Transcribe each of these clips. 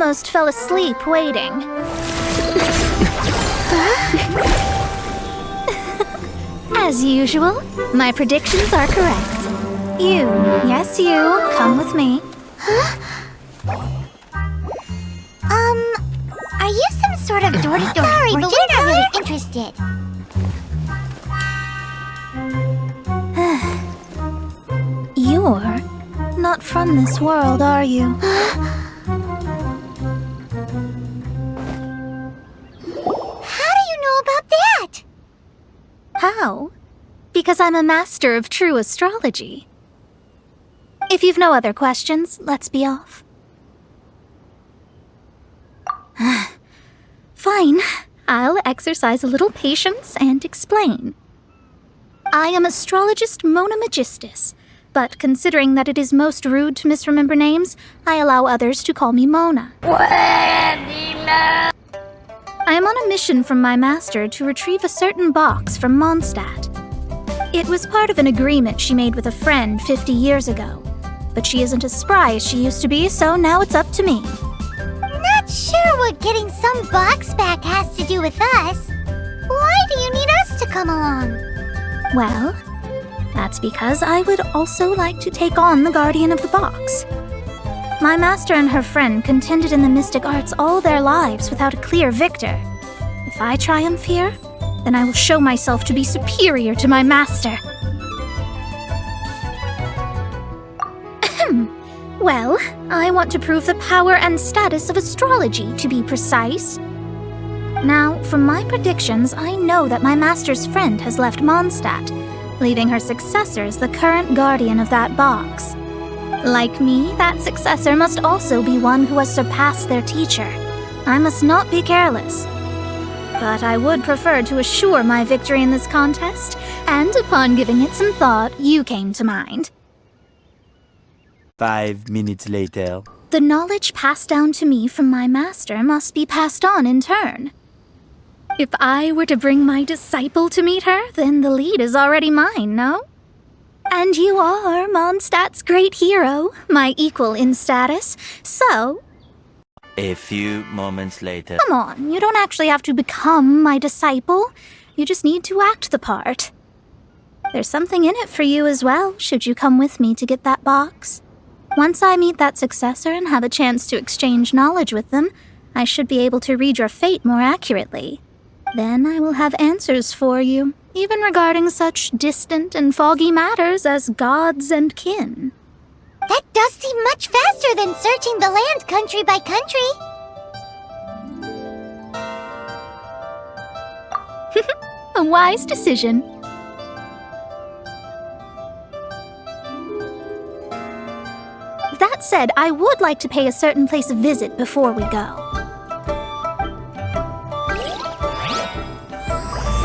almost fell asleep waiting. As usual, my predictions are correct. You, yes you, come with me. Are you some sort of door-to-door? Sorry, but we're not really interested. You're not from this world, are you? How do you know about that? How? Because I'm a master of true astrology. If you've no other questions, let's be off. Fine. I'll exercise a little patience and explain. I am astrologist Mona Magistus, but considering that it is most rude to misremember names, I allow others to call me Mona. I am on a mission from my master to retrieve a certain box from Mondstadt. It was part of an agreement she made with a friend 50 years ago, but she isn't as spry as she used to be, so now it's up to me. Not sure what getting some box back has to do with us. Why do you need us to come along? Well, that's because I would also like to take on the guardian of the box. My master and her friend contended in the mystic arts all their lives without a clear victor. If I triumph here, then I will show myself to be superior to my master. Well, I want to prove the power and status of astrology, to be precise. Now, from my predictions, I know that my master's friend has left Mondstadt, leaving her successor as the current guardian of that box. Like me, that successor must also be one who has surpassed their teacher. I must not be careless. But I would prefer to assure my victory in this contest, and upon giving it some thought, you came to mind. 5 minutes later. The knowledge passed down to me from my master must be passed on in turn. If I were to bring my disciple to meet her, then the lead is already mine, no? And you are Mondstadt's great hero, my equal in status, so... A few moments later. Come on, you don't actually have to become my disciple. You just need to act the part. There's something in it for you as well, should you come with me to get that box. Once I meet that successor and have a chance to exchange knowledge with them, I should be able to read your fate more accurately. Then I will have answers for you, even regarding such distant and foggy matters as gods and kin. That does seem much faster than searching the land country by country. A wise decision. That said, I would like to pay a certain place a visit before we go.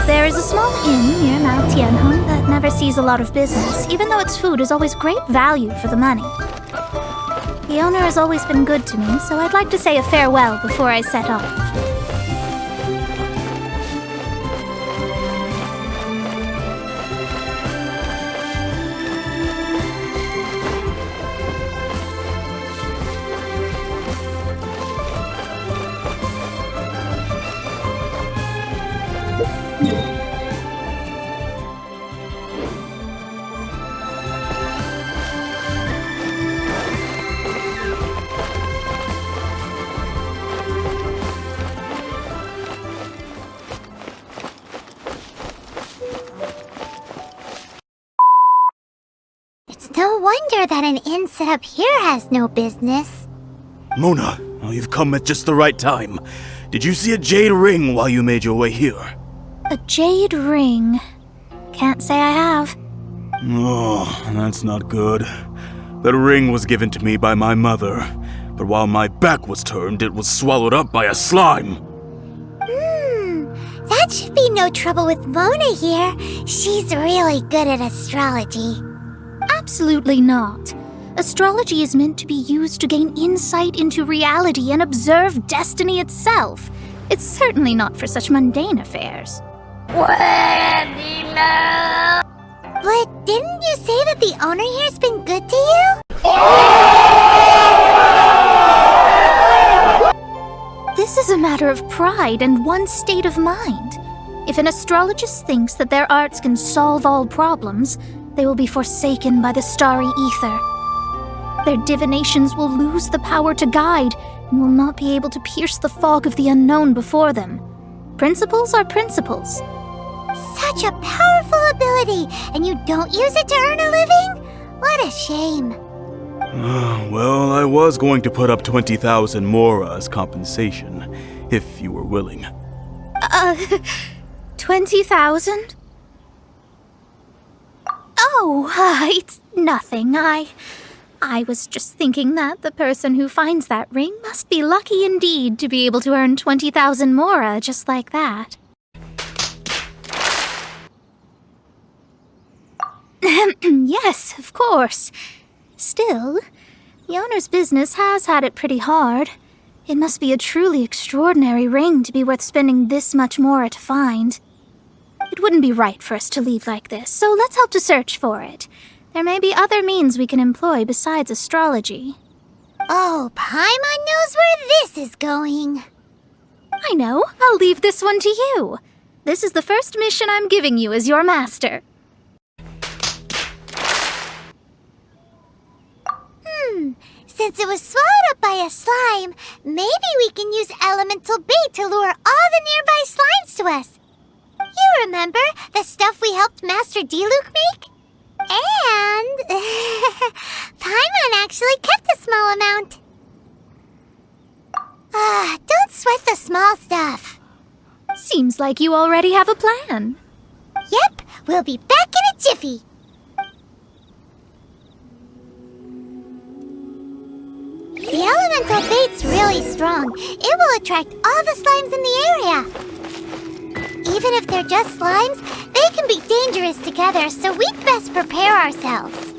There is a small inn near Mount Tianheng that never sees a lot of business, even though its food is always great value for the money. The owner has always been good to me, so I'd like to say a farewell before I set off. No wonder that an inn set up here has no business. Mona, oh, you've come at just the right time. Did you see a jade ring while you made your way here? A jade ring? Can't say I have. Oh, that's not good. That ring was given to me by my mother, but while my back was turned, it was swallowed up by a slime. That should be no trouble with Mona here. She's really good at astrology. Absolutely not. Astrology is meant to be used to gain insight into reality and observe destiny itself. It's certainly not for such mundane affairs. But didn't you say that the owner here's been good to you? matter of pride and one's state of mind. If an astrologist thinks that their arts can solve all problems, they will be forsaken by the starry ether. Their divinations will lose the power to guide and will not be able to pierce the fog of the unknown before them. Principles are principles. Such a powerful ability, and you don't use it to earn a living? What a shame. Well, I was going to put up 20,000 mora as compensation, if you were willing. 20,000? Oh, it's nothing. I was just thinking that the person who finds that ring must be lucky indeed to be able to earn 20,000 mora just like that. Yes, of course. Still, the owner's business has had it pretty hard. It must be a truly extraordinary ring to be worth spending this much mora to find. It wouldn't be right for us to leave like this, so let's help to search for it. There may be other means we can employ besides astrology. Oh, Paimon knows where this is going. I know. I'll leave this one to you. This is the first mission I'm giving you as your master. Since it was swallowed up by a slime, maybe we can use elemental bait to lure all the nearby slimes to us. You remember the stuff we helped Master Diluc make? And Paimon actually kept a small amount. Don't sweat the small stuff. Seems like you already have a plan. Yep, we'll be back in a jiffy. The elemental bait's really strong. It will attract all the slimes in the area. Even if they're just slimes, they can be dangerous together, so we'd best prepare ourselves.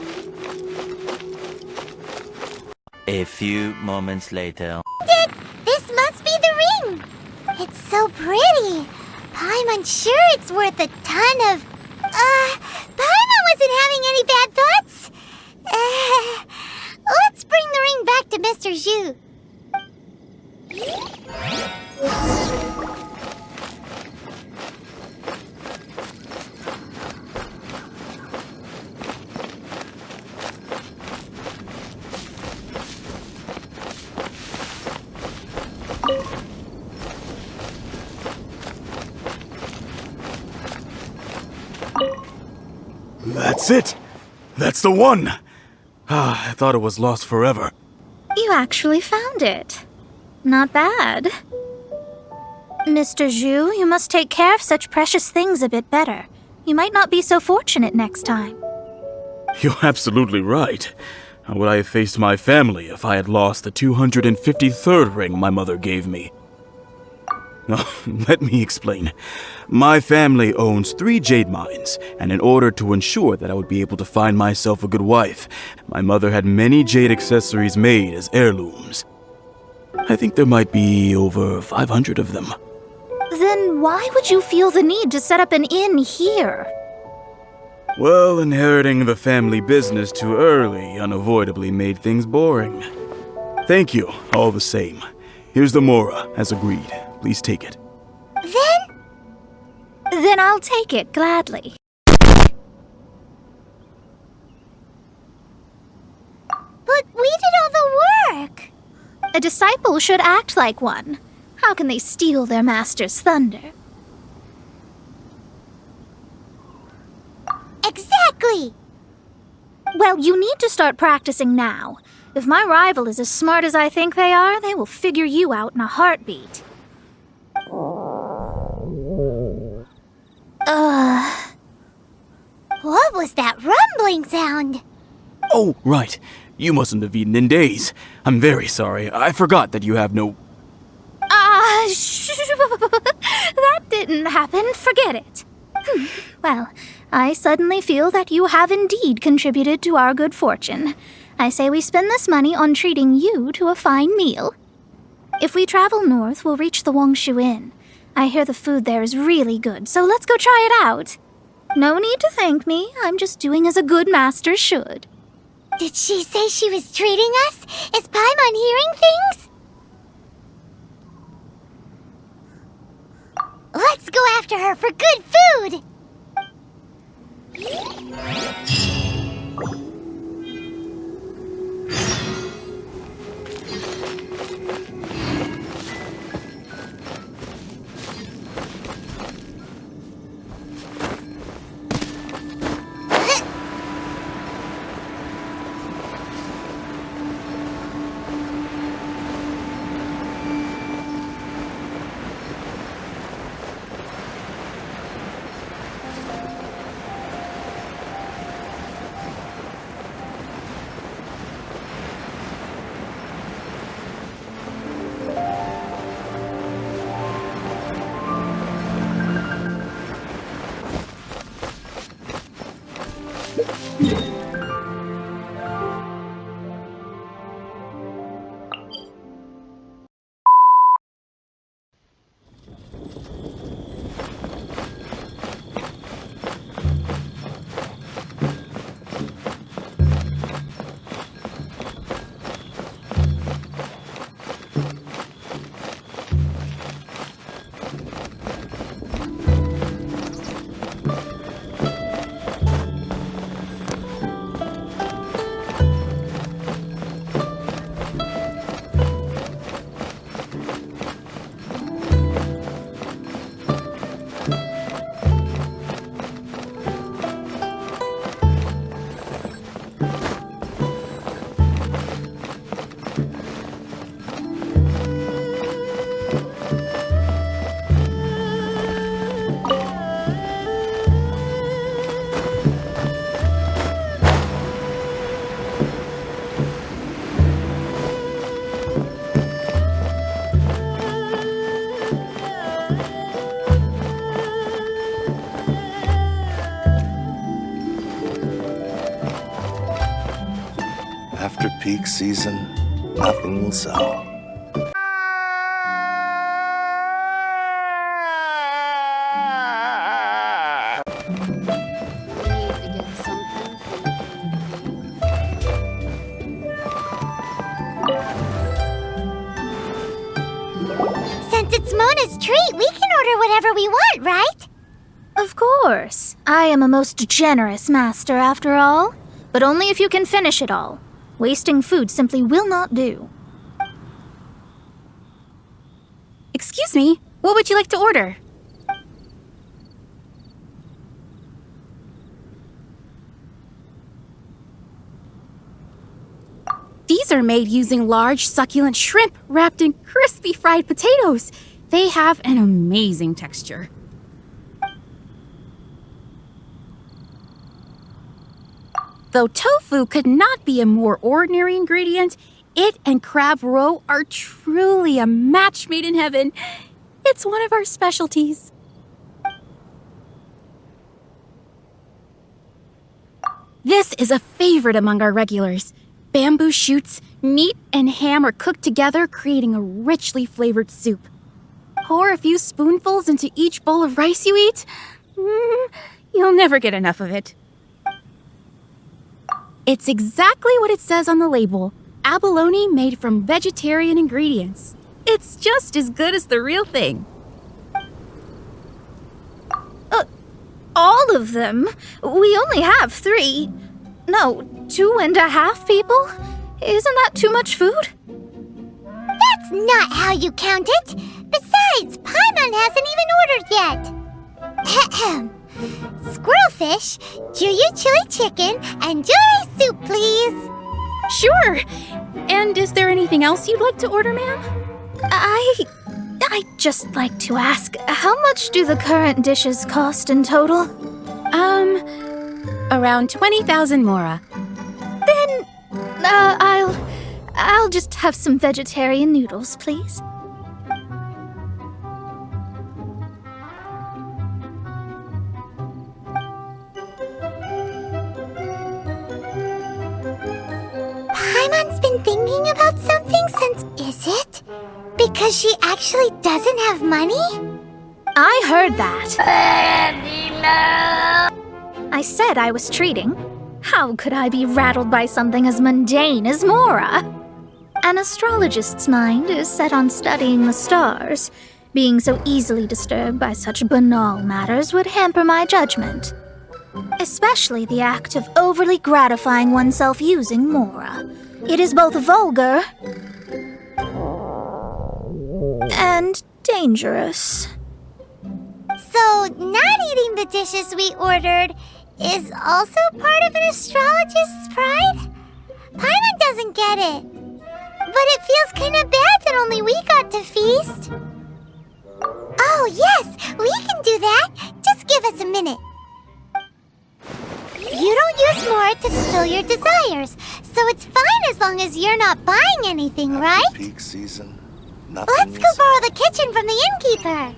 A few moments later. This must be the ring. It's so pretty. Paimon's sure it's worth a ton of... Paimon wasn't having any bad thoughts. Let's bring the ring back to Mr. Zhu. That's it! That's the one! I thought it was lost forever. You actually found it. Not bad. Mr. Zhu, you must take care of such precious things a bit better. You might not be so fortunate next time. You're absolutely right. How would I have faced my family if I had lost the 253rd ring my mother gave me? Let me explain. My family owns 3 jade mines, and in order to ensure that I would be able to find myself a good wife, my mother had many jade accessories made as heirlooms. I think there might be over 500 of them. Then why would you feel the need to set up an inn here? Well, inheriting the family business too early unavoidably made things boring. Thank you, all the same. Here's the mora, as agreed. Please take it. Then I'll take it gladly. But we did all the work. A disciple should act like one. How can they steal their master's thunder? Exactly. Well, you need to start practicing now. If my rival is as smart as I think they are, they will figure you out in a heartbeat. What was that rumbling sound? Oh, right. You mustn't have eaten in days. I'm very sorry. I forgot that you have no... That didn't happen. Forget it. Well, I suddenly feel that you have indeed contributed to our good fortune. I say we spend this money on treating you to a fine meal. If we travel north, we'll reach the Wongshu Inn. I hear the food there is really good, so let's go try it out. No need to thank me. I'm just doing as a good master should. Did she say she was treating us? Is Paimon hearing things? Let's go after her for good food! After peak season, nothing will sell. Since it's Mona's treat, we can order whatever we want, right? Of course. I am a most generous master, after all. But only if you can finish it all. Wasting food simply will not do. Excuse me, what would you like to order? These are made using large, succulent shrimp wrapped in crispy fried potatoes. They have an amazing texture. Though tofu could not be a more ordinary ingredient, it and crab roe are truly a match made in heaven. It's one of our specialties. This is a favorite among our regulars. Bamboo shoots, meat, and ham are cooked together, creating a richly flavored soup. Pour a few spoonfuls into each bowl of rice you eat. You'll never get enough of it. It's exactly what it says on the label. Abalone made from vegetarian ingredients. It's just as good as the real thing. All of them? We only have 3. No, 2.5 people? Isn't that too much food? That's not how you count it. Besides, Paimon hasn't even ordered yet. Squirrelfish, Juyu chili chicken, and jewelry soup, please. Sure. And is there anything else you'd like to order, ma'am? I'd just like to ask, how much do the current dishes cost in total? Around 20,000 mora. Then, I'll just have some vegetarian noodles, please. Paimon's been thinking about something since... Is it? Because she actually doesn't have money? I heard that. I said I was treating. How could I be rattled by something as mundane as Mora? An astrologist's mind is set on studying the stars. Being so easily disturbed by such banal matters would hamper my judgment. Especially the act of overly gratifying oneself using Mora. It is both vulgar and dangerous. So, not eating the dishes we ordered is also part of an astrologist's pride? Paimon doesn't get it. But it feels kinda bad that only we got to feast. Oh, yes! We can do that! Just give us a minute. You don't use more to fulfill your desires, so it's fine as long as you're not buying anything, right? Peak season. Let's go borrow the kitchen from the innkeeper.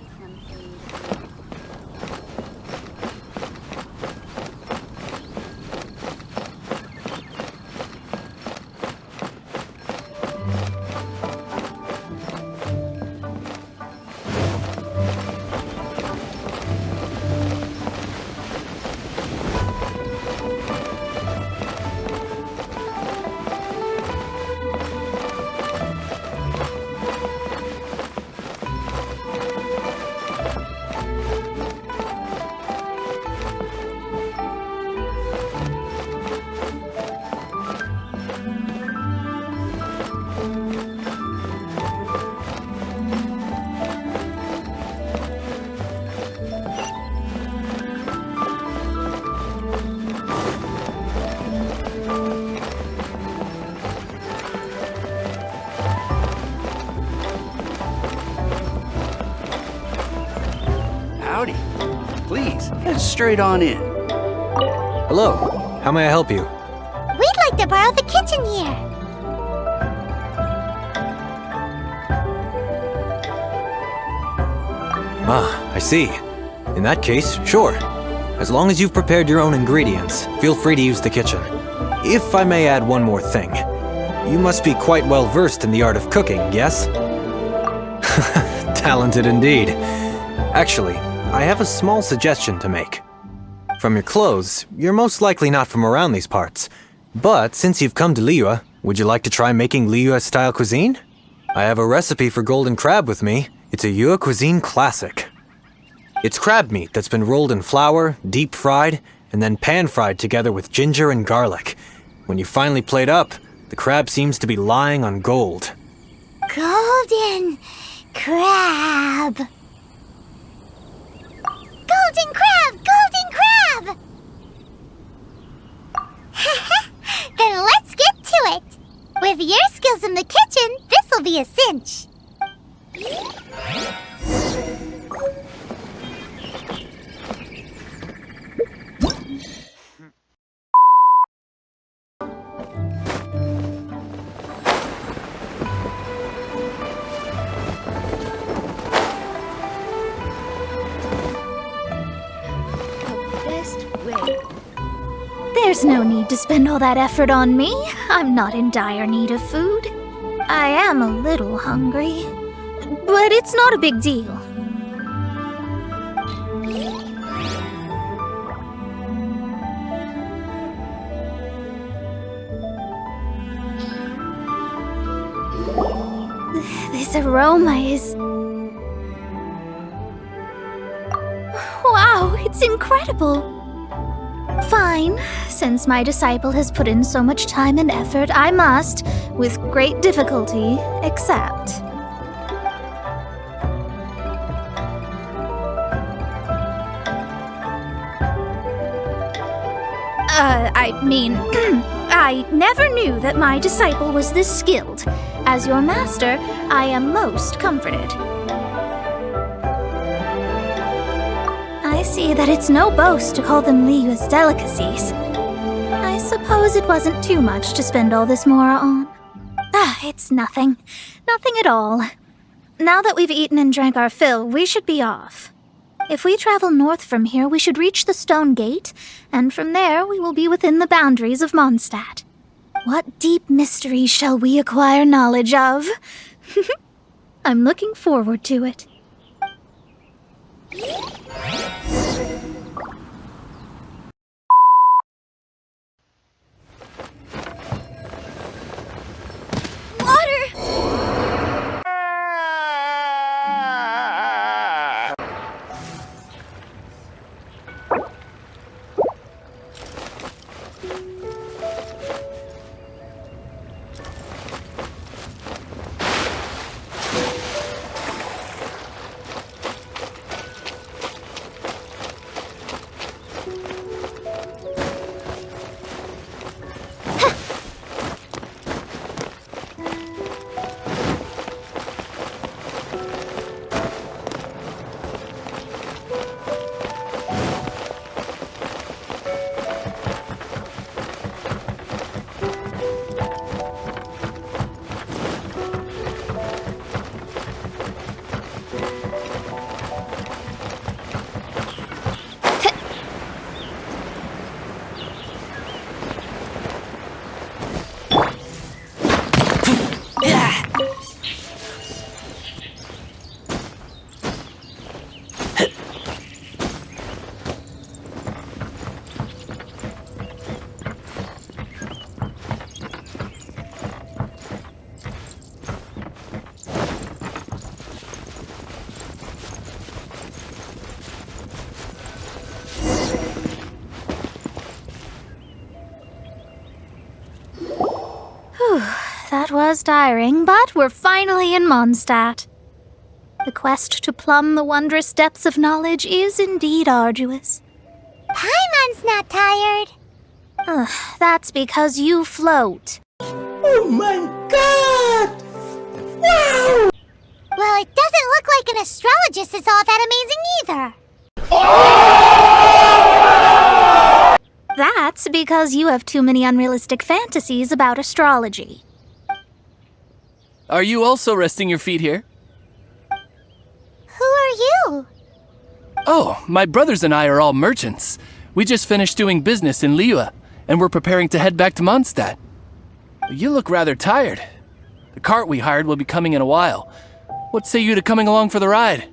Howdy. Please, head straight on in. Hello, how may I help you? We'd like to borrow the kitchen here. Ah, I see. In that case, sure. As long as you've prepared your own ingredients, feel free to use the kitchen. If I may add one more thing. You must be quite well versed in the art of cooking, yes? Talented indeed. Actually, I have a small suggestion to make. From your clothes, you're most likely not from around these parts. But since you've come to Liyue, would you like to try making Liyue-style cuisine? I have a recipe for golden crab with me. It's a Yue cuisine classic. It's crab meat that's been rolled in flour, deep fried, and then pan-fried together with ginger and garlic. When you finally plate up, the crab seems to be lying on gold. Golden crab. Golden crab! Golden crab! Then let's get to it. With your skills in the kitchen, this'll be a cinch. There's no need to spend all that effort on me. I'm not in dire need of food. I am a little hungry, but it's not a big deal. This aroma is... Wow, it's incredible! Fine. Since my disciple has put in so much time and effort, I must, with great difficulty, accept. I never knew that my disciple was this skilled. As your master, I am most comforted. I see that it's no boast to call them Liyue's delicacies. I suppose it wasn't too much to spend all this Mora on. It's nothing. Nothing at all. Now that we've eaten and drank our fill, we should be off. If we travel north from here, we should reach the Stone Gate, and from there we will be within the boundaries of Mondstadt. What deep mystery shall we acquire knowledge of? I'm looking forward to it. Whew, that was tiring, but we're finally in Mondstadt. The quest to plumb the wondrous depths of knowledge is indeed arduous. Paimon's not tired. Ugh, that's because you float. Oh my god! Wow! Well, it doesn't look like an astrologist is all that amazing either. That's because you have too many unrealistic fantasies about astrology. Are you also resting your feet here? Who are you? Oh, my brothers and I are all merchants. We just finished doing business in Liyue, and we're preparing to head back to Mondstadt. You look rather tired. The cart we hired will be coming in a while. What say you to coming along for the ride?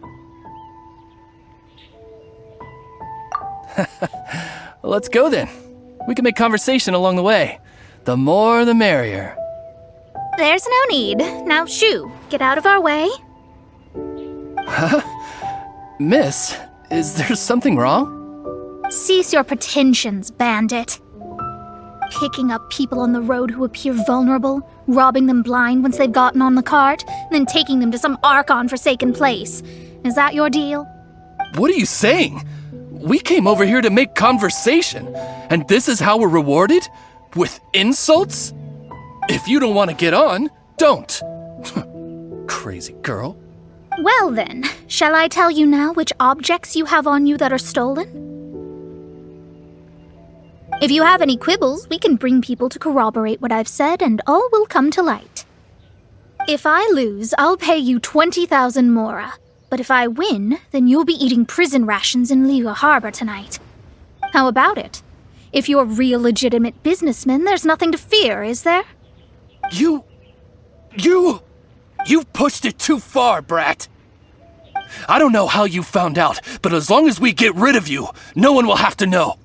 Let's go then. We can make conversation along the way. The more the merrier. There's no need. Now, shoo, get out of our way. Huh? Miss, is there something wrong? Cease your pretensions, bandit. Picking up people on the road who appear vulnerable, robbing them blind once they've gotten on the cart, and then taking them to some Archon-forsaken place. Is that your deal? What are you saying? We came over here to make conversation, and this is how we're rewarded? With insults? If you don't want to get on, don't. Crazy girl. Well then, shall I tell you now which objects you have on you that are stolen? If you have any quibbles, we can bring people to corroborate what I've said, and all will come to light. If I lose, I'll pay you 20,000 mora. But if I win, then you'll be eating prison rations in Liyue Harbor tonight. How about it? If you're real legitimate businessmen, there's nothing to fear, is there? You've pushed it too far, brat. I don't know how you found out, but as long as we get rid of you, no one will have to know.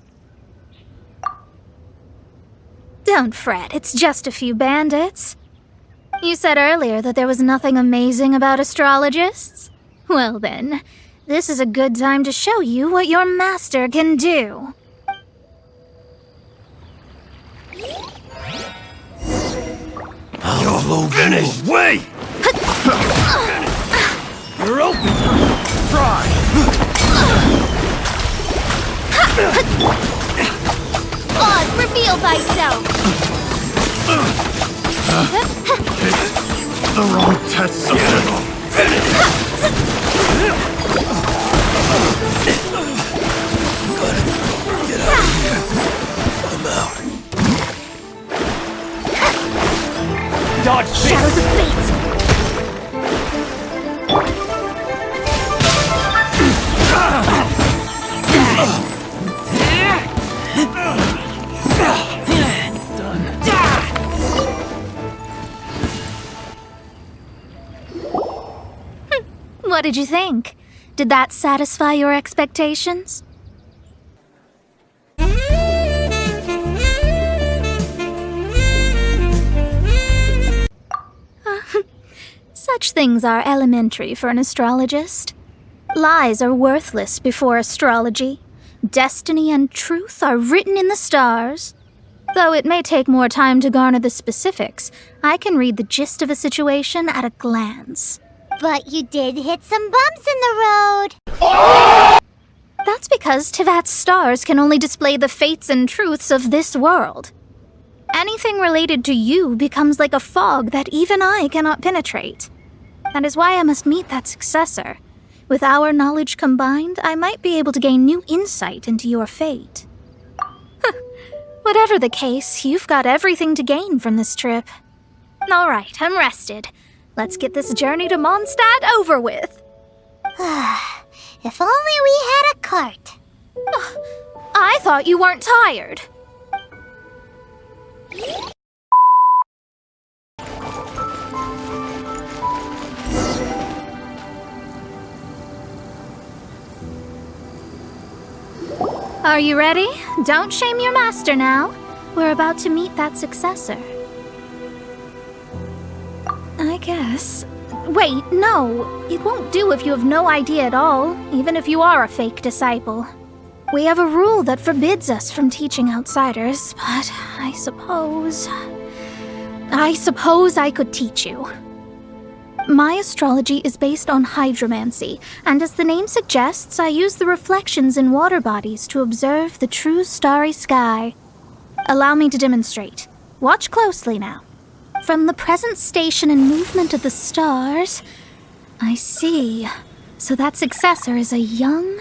Don't fret, it's just a few bandits. You said earlier that there was nothing amazing about astrologists? Well then, this is a good time to show you what your master can do. You'll finish! Wait! You're open! Try! Oz, reveal thyself! The wrong test subject! Get out of here. I'm out. Dodge Shadows of fate! What did you think? Did that satisfy your expectations? Such things are elementary for an astrologist. Lies are worthless before astrology. Destiny and truth are written in the stars. Though it may take more time to garner the specifics, I can read the gist of a situation at a glance. But you did hit some bumps in the road. That's because Tivat's stars can only display the fates and truths of this world. Anything related to you becomes like a fog that even I cannot penetrate. That is why I must meet that successor. With our knowledge combined, I might be able to gain new insight into your fate. Whatever the case, you've got everything to gain from this trip. All right, I'm rested. Let's get this journey to Mondstadt over with. If only we had a cart. I thought you weren't tired. Are you ready? Don't shame your master now. We're about to meet that successor. I guess. Wait, no. It won't do if you have no idea at all, even if you are a fake disciple. We have a rule that forbids us from teaching outsiders, but I suppose... I suppose I could teach you. My astrology is based on hydromancy, and as the name suggests, I use the reflections in water bodies to observe the true starry sky. Allow me to demonstrate. Watch closely now. From the present station and movement of the stars, I see. So that successor is a young,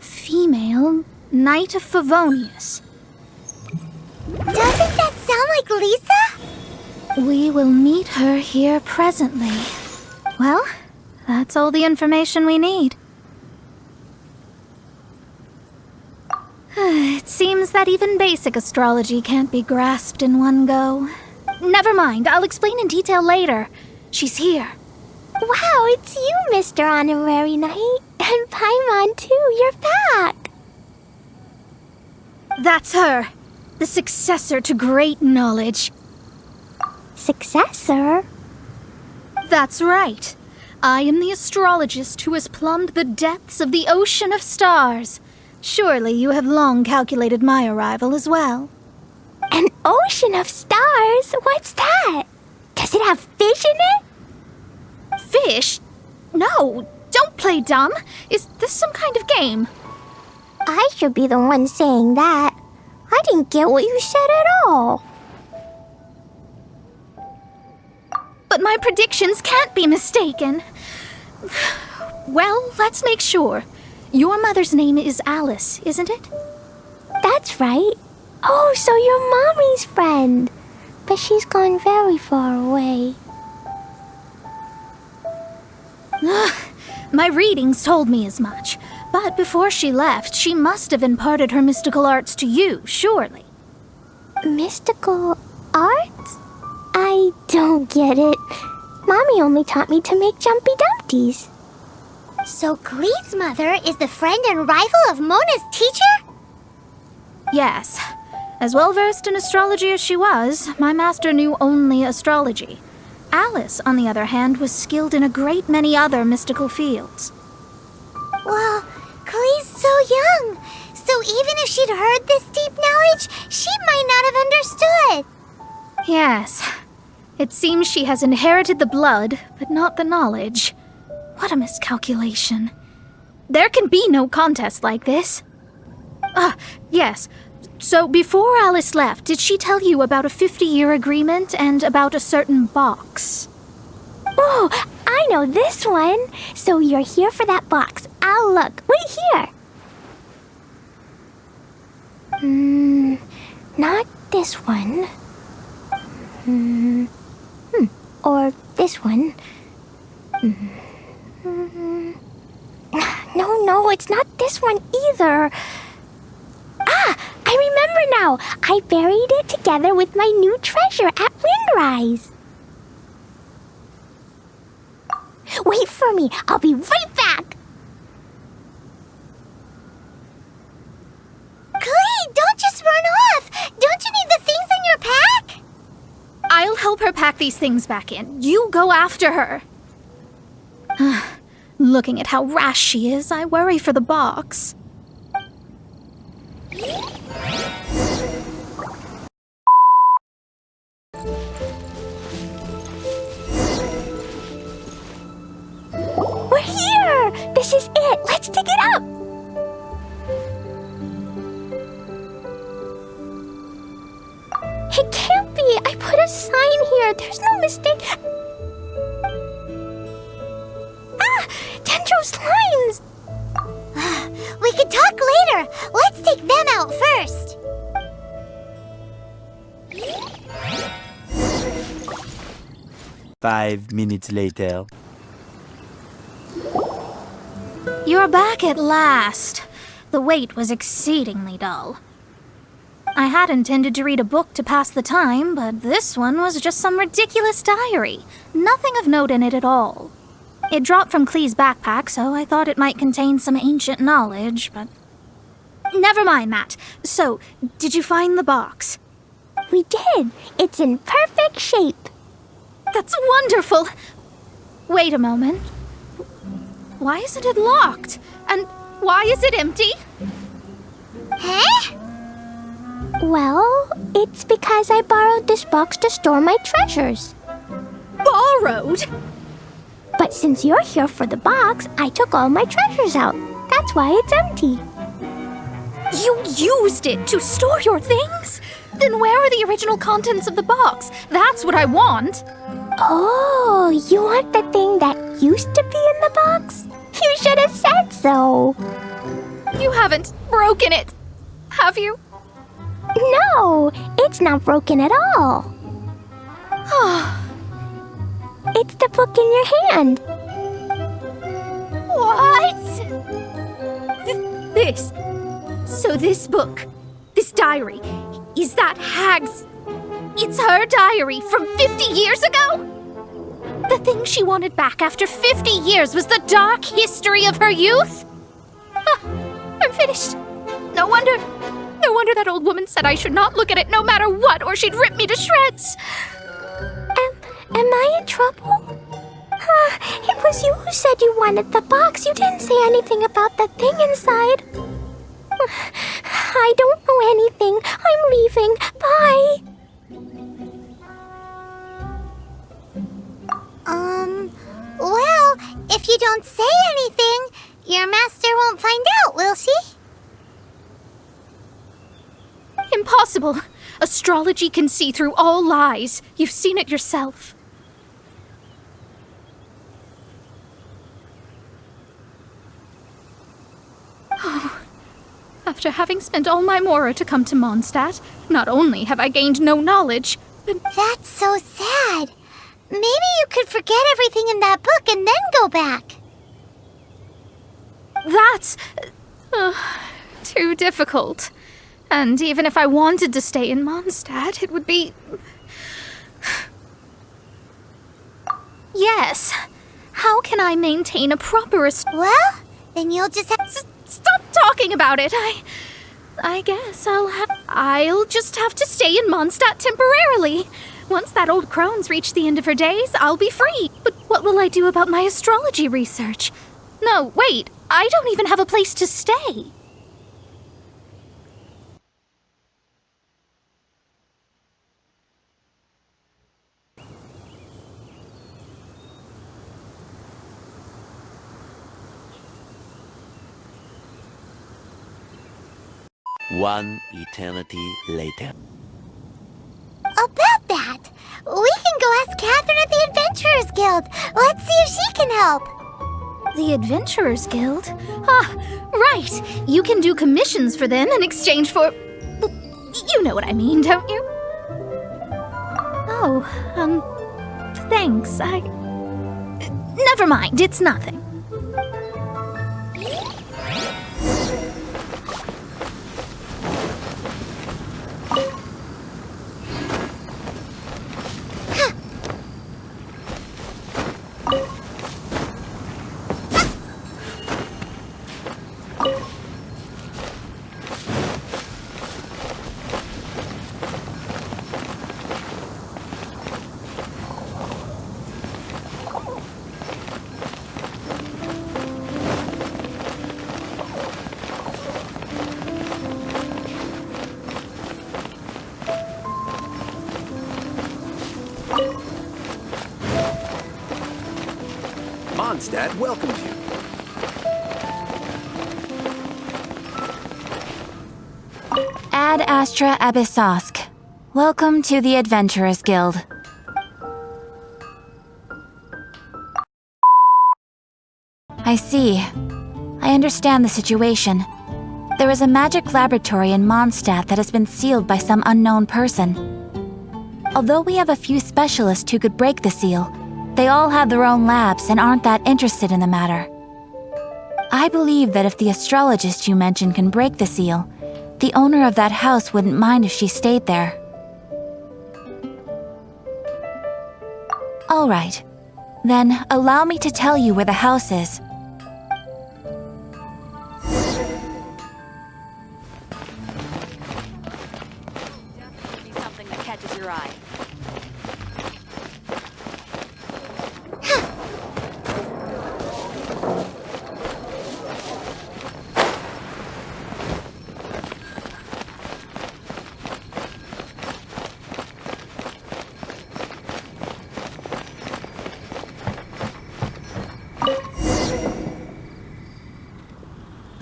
female Knight of Favonius. Doesn't that sound like Lisa? We will meet her here presently. Well, that's all the information we need. It seems that even basic astrology can't be grasped in one go. Never mind, I'll explain in detail later. She's here. Wow, it's you, Mr. Honorary Knight. And Paimon, too. You're back. That's her. The successor to great knowledge. Successor? That's right. I am the astrologist who has plumbed the depths of the ocean of stars. Surely you have long calculated my arrival as well. An ocean of stars? What's that? Does it have fish in it? Fish? No, don't play dumb. Is this some kind of game? I should be the one saying that. I didn't get what you said at all. But my predictions can't be mistaken. Well, let's make sure. Your mother's name is Alice, isn't it? That's right. Oh, so you're Mommy's friend. But she's gone very far away. My readings told me as much. But before she left, she must have imparted her mystical arts to you, surely. Mystical arts? I don't get it. Mommy only taught me to make Jumpy Dumpties. So Glee's mother is the friend and rival of Mona's teacher? Yes. As well-versed in astrology as she was, my master knew only astrology. Alice, on the other hand, was skilled in a great many other mystical fields. Well, Glee's so young. So even if she'd heard this deep knowledge, she might not have understood. Yes. It seems she has inherited the blood, but not the knowledge. What a miscalculation. There can be no contest like this. Yes. So before Alice left, did she tell you about a 50-year agreement and about a certain box? Oh, I know this one. So you're here for that box. I'll look. Wait here. Not this one. Or this one. No, it's not this one either. I remember now. I buried it together with my new treasure at Windrise. Wait for me. I'll be right back. Glee, don't just run off. Don't you need the things in your pack? I'll help her pack these things back in. You go after her. Looking at how rash she is, I worry for the box. We're here! This is it! Let's dig it up! It can't be! I put a sign here! There's no mistake! Dendro's lines! We could talk later! Let's take them out first! Five minutes later. You're back at last. The wait was exceedingly dull. I had intended to read a book to pass the time, but this one was just some ridiculous diary. Nothing of note in it at all. It dropped from Klee's backpack, so I thought it might contain some ancient knowledge, but... Never mind that. So, did you find the box? We did. It's in perfect shape. That's wonderful! Wait a moment. Why isn't it locked? And why is it empty? Huh? Well, it's because I borrowed this box to store my treasures. Borrowed? But since you're here for the box, I took all my treasures out. That's why it's empty. You used it to store your things? Then where are the original contents of the box? That's what I want. Oh, you want the thing that used to be in the box? You should have said so. You haven't broken it, have you? No, it's not broken at all. It's the book in your hand. What? This. So this book, this diary, is that Hag's... It's her diary from 50 years ago? The thing she wanted back after 50 years was the dark history of her youth? I'm finished. No wonder that old woman said I should not look at it no matter what, or she'd rip me to shreds. Am I in trouble? It was you who said you wanted the box. You didn't say anything about the thing inside. I don't know anything. I'm leaving. Bye. Well, if you don't say anything, your master won't find out, will she? Impossible. Astrology can see through all lies. You've seen it yourself. Oh. After having spent all my mora to come to Mondstadt, not only have I gained no knowledge, but... That's so sad. Maybe you could forget everything in that book and then go back. That's... too difficult. And even if I wanted to stay in Mondstadt, it would be... Yes. How can I maintain a proper... Well, then you'll just have... Stop talking about it. I guess I'll just have to stay in Mondstadt temporarily. Once that old crone's reached the end of her days, I'll be free. But what will I do about my astrology research? No, wait. I don't even have a place to stay. One eternity later. About that, we can go ask Catherine at the Adventurers Guild. Let's see if she can help. The Adventurers Guild? Ah, right. You can do commissions for them in exchange for... You know what I mean, don't you? Oh, thanks. Never mind, it's nothing. Mondstadt welcomes you. Ad Astra Abyssosk. Welcome to the Adventurers Guild. I see. I understand the situation. There is a magic laboratory in Mondstadt that has been sealed by some unknown person. Although we have a few specialists who could break the seal, they all have their own labs and aren't that interested in the matter. I believe that if the astrologist you mentioned can break the seal, the owner of that house wouldn't mind if she stayed there. All right. Then allow me to tell you where the house is. Definitely something that catches your eye.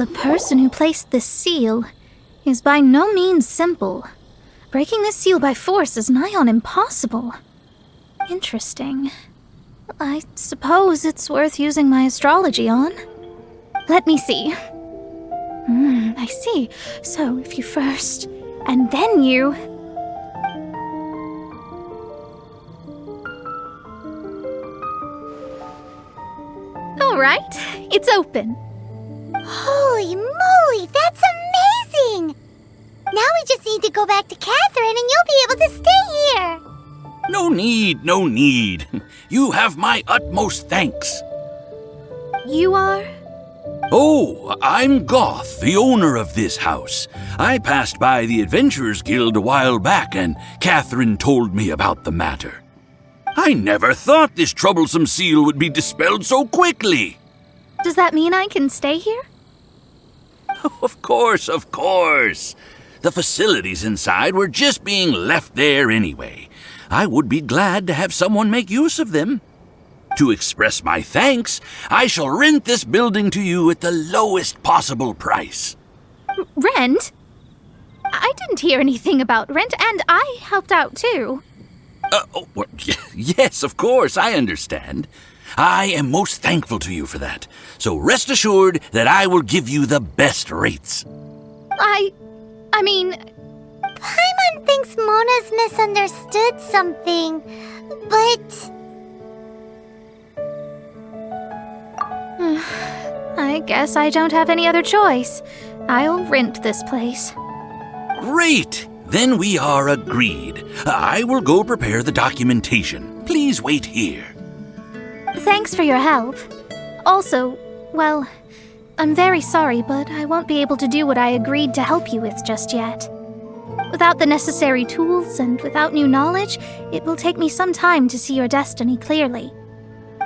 The person who placed this seal is by no means simple. Breaking this seal by force is nigh on impossible. Interesting. I suppose it's worth using my astrology on. Let me see. I see. So if you first, and then you... Alright, it's open. Holy moly, that's amazing! Now we just need to go back to Catherine and you'll be able to stay here. No need, no need. You have my utmost thanks. You are? Oh, I'm Goth, the owner of this house. I passed by the Adventurers Guild a while back and Catherine told me about the matter. I never thought this troublesome seal would be dispelled so quickly. Does that mean I can stay here? Of course, of course. The facilities inside were just being left there anyway. I would be glad to have someone make use of them. To express my thanks, I shall rent this building to you at the lowest possible price. Rent? I didn't hear anything about rent, and I helped out too. Well, yes, of course, I understand. I am most thankful to you for that. So rest assured that I will give you the best rates. I mean... Paimon thinks Mona's misunderstood something, but... I guess I don't have any other choice. I'll rent this place. Great! Then we are agreed. I will go prepare the documentation. Please wait here. Thanks for your help. Also, well, I'm very sorry, but I won't be able to do what I agreed to help you with just yet. Without the necessary tools and without new knowledge, it will take me some time to see your destiny clearly.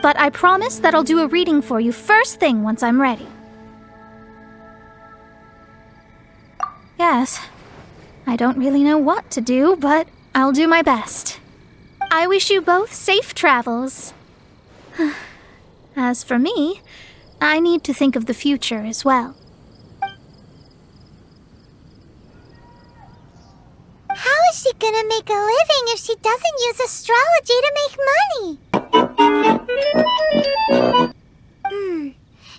But I promise that I'll do a reading for you first thing once I'm ready. Yes, I don't really know what to do, but I'll do my best. I wish you both safe travels. As for me, I need to think of the future as well. How is she gonna make a living if she doesn't use astrology to make money?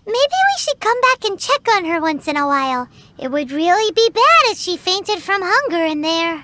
Maybe we should come back and check on her once in a while. It would really be bad if she fainted from hunger in there.